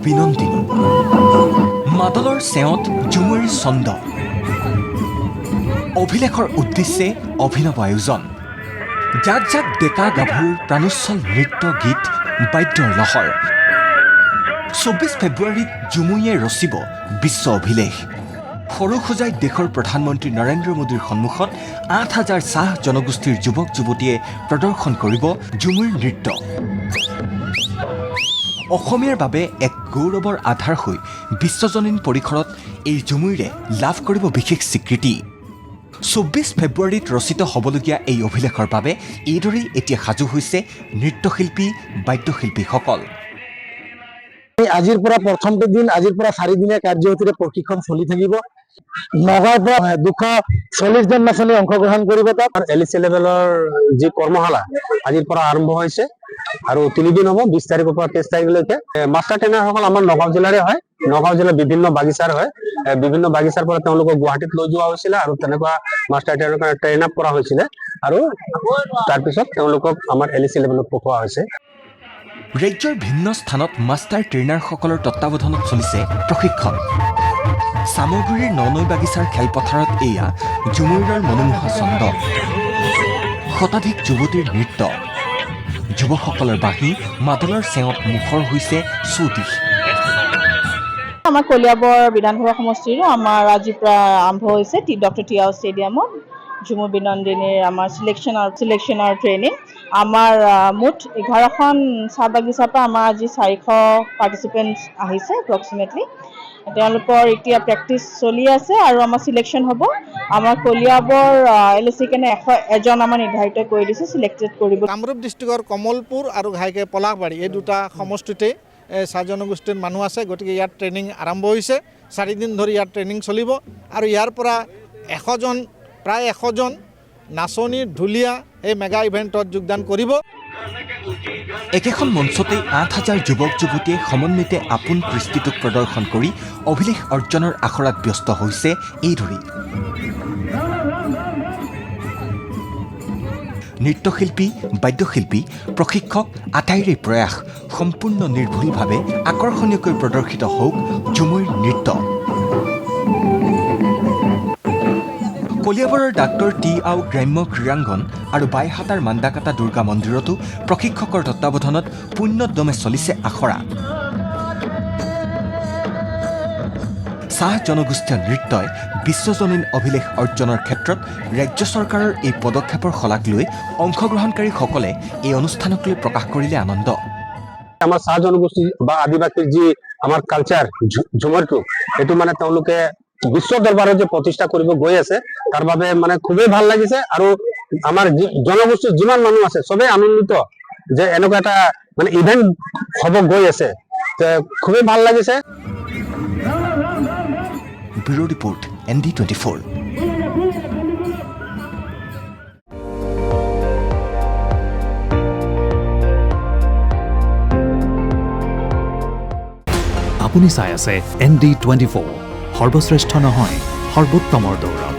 বিনন্দিনী মাদলৰ চেৱত ঝুমুৰ ছন্দ অভিলেখৰ উদ্দেশ্যে অভিনৱ আয়োজন জাক জাক ডেকা গাভৰুৰ প্ৰাণোচ্ছল নৃত্য গীত বাদ্যৰ লহৰ 24 ফেব্ৰুৱাৰীত ঝুমুৰীয়ে ৰচিব বিশ্ব অভিলেখ সৰু সজাই দেশৰ প্ৰধানমন্ত্ৰী নৰেন্দ্ৰ মোদীৰ সন্মুখত ৮,০০০ চাহ জনগোষ্ঠীৰ যুৱক যুৱতীয়ে প্ৰদৰ্শন কৰিব ঝুমুৰ নৃত্য অসমীয়াৰ বাবে এক গৌৰৱৰ আধাৰ হৈ বিশ্বজনীন পৰিসৰত এই ঝুমুৰে লাভ কৰিব বিশেষ স্বীকৃতি 24 ফেব্ৰুৱাৰীত ৰচিত হ'বলগীয়া এই অভিলেখৰ বাবে এইদৰেই এতিয়া সাজু হৈছে নৃত্যশিল্পী বাদ্যশিল্পীসকল আজিৰ পৰা প্ৰথমটো দিন আজিৰ পৰা 4 দিনীয়া কাৰ্যসূচীৰে প্ৰশিক্ষণ চলি থাকিব নগাঁৱৰ পৰা 240 জন নাচনী অংশগ্ৰহণ কৰিব তাত এলএচি লেভেলৰ যি কৰ্মশালা আজিৰ পৰা আৰম্ভ হৈছে আৰু 3 দিন হ'ব 20 তাৰিখৰ পৰা 23 তাৰিখলৈকে মাষ্টাৰ ট্ৰেইনাৰসকল আমাৰ নগাঁও জিলাৰে হয় নগাঁও জিলাৰ বিভিন্ন বাগিচাৰ হয় বিভিন্ন বাগিচাৰ পৰা তেওঁলোকক গুৱাহাটীত লৈ যোৱা হৈছিল আৰু তেনেকুৱা মাষ্টাৰ ট্ৰেইনাৰ ট্ৰেইন আপ কৰা হৈছিল আৰু তাৰ পিছত তেওঁলোকক আমাৰ এলএচি লেভেলত পঠোৱা হৈছে ৰাজ্যৰ ভিন্ন স্থানত মাষ্টাৰ ট্ৰেইনাৰসকলৰ তত্ত্বাৱধানত চলিছে প্ৰশিক্ষণ সামগ্ৰীৰ ননৈ বাগিচাৰ খেলপথাৰত এয়া ঝুমুৰৰ মনোমোহা ছন্দ শতাধিক যুৱতীৰ নৃত্য যুৱকসকলৰ বাঁহী মাদলৰ চেৱত মুখৰ হৈছে চৌদিশ আমাৰ কলিয়াবৰ বিধানসভা সমষ্টিৰ আমাৰ আজিৰ পৰা আৰম্ভ হৈছে ডক্টৰ টিয়াও ষ্টেডিয়ামত ঝুমুৰ বিনন্দিনীৰ আমাৰ সিলেকশ্যনৰ ট্ৰেইনিং আমাৰ মুঠ 11খন চাহ বাগিচাৰ পৰা আমাৰ আজি 400 পাৰ্টিচিপেণ্টছ আহিছে এপ্ৰক্সিমেটলি তেওঁলোকৰ এতিয়া প্ৰেক্টিচ চলি আছে আৰু আমাৰ সিলেকশ্যন হ'ব আমাৰ কলিয়াবৰ এলএচি কেনে 101জন আমাৰ নিৰ্ধাৰিত কৰি দিছে সিলেক্টেড কৰিব কামৰূপ ডিষ্ট্ৰিক্টৰ কমলপুৰ আৰু ঘাইকে পলাশবাৰী এই দুটা সমষ্টিতে চাহ জনগোষ্ঠীৰ মানুহ আছে গতিকে ইয়াত ট্ৰেইনিং আৰম্ভ হৈছে 4 দিন ধৰি ইয়াত ট্ৰেইনিং চলিব আৰু ইয়াৰ পৰা 100জন প্ৰায় 100জন নাচনী ঢুলীয়া এই মেগা ইভেণ্টত যোগদান কৰিব একেখন মঞ্চতে ৮,০০০ যুৱক যুৱতীয়ে সমন্বিতে আপোন কৃষ্টিটোক প্ৰদৰ্শন কৰি অভিলেখ অৰ্জনৰ আখৰাত ব্যস্ত হৈছে এইদৰেই নৃত্যশিল্পী বাদ্যশিল্পী প্ৰশিক্ষক আটাইৰে প্ৰয়াস সম্পূৰ্ণ নিৰ্ভুলভাৱে আকৰ্ষণীয়কৈ প্ৰদৰ্শিত হওক ঝুমুৰ নৃত্য কলিয়াবৰৰ ডাক্তৰ টি আও গ্ৰাম্য ক্ৰীড়াংগন আৰু বাইহাটাৰ মাণ্ডাকাটা দুৰ্গা মন্দিৰতো প্ৰশিক্ষকৰ তত্ত্বাৱধানত পূৰ্ণোদ্যমে চলিছে আখৰা চাহ জনগোষ্ঠীয় নৃত্যই বিশ্বজনীন অভিলেখ অৰ্জনৰ ক্ষেত্ৰত ৰাজ্য চৰকাৰৰ এই পদক্ষেপৰ শলাগ লৈ অংশগ্ৰহণকাৰীসকলে এই অনুষ্ঠানক লৈ প্ৰকাশ কৰিলে আনন্দ আমাৰ চাহ জনগোষ্ঠী বা আদিবাসীৰ যি আমাৰ কালচাৰ ঝুমৰটো এইটো মানে তেওঁলোকে বিশ্ব দৰবাৰত যে প্ৰতিষ্ঠা কৰিব গৈ আছে তাৰ বাবে মানে খুবেই ভাল লাগিছে আৰু আমাৰ জনগোষ্ঠীৰ যিমান মানুহ আছে সবেই আনন্দিত যে এনেকুৱা এটা মানে ইভেন্ট হ'ব গৈ আছে খুবেই ভাল লাগিছে ব্যুৰ ৰিপৰ্ট ND24 আপুনি চাই আছে ND24 সৰ্বশ্ৰেষ্ঠ নহয় সৰ্বোত্তমৰ দৌৰত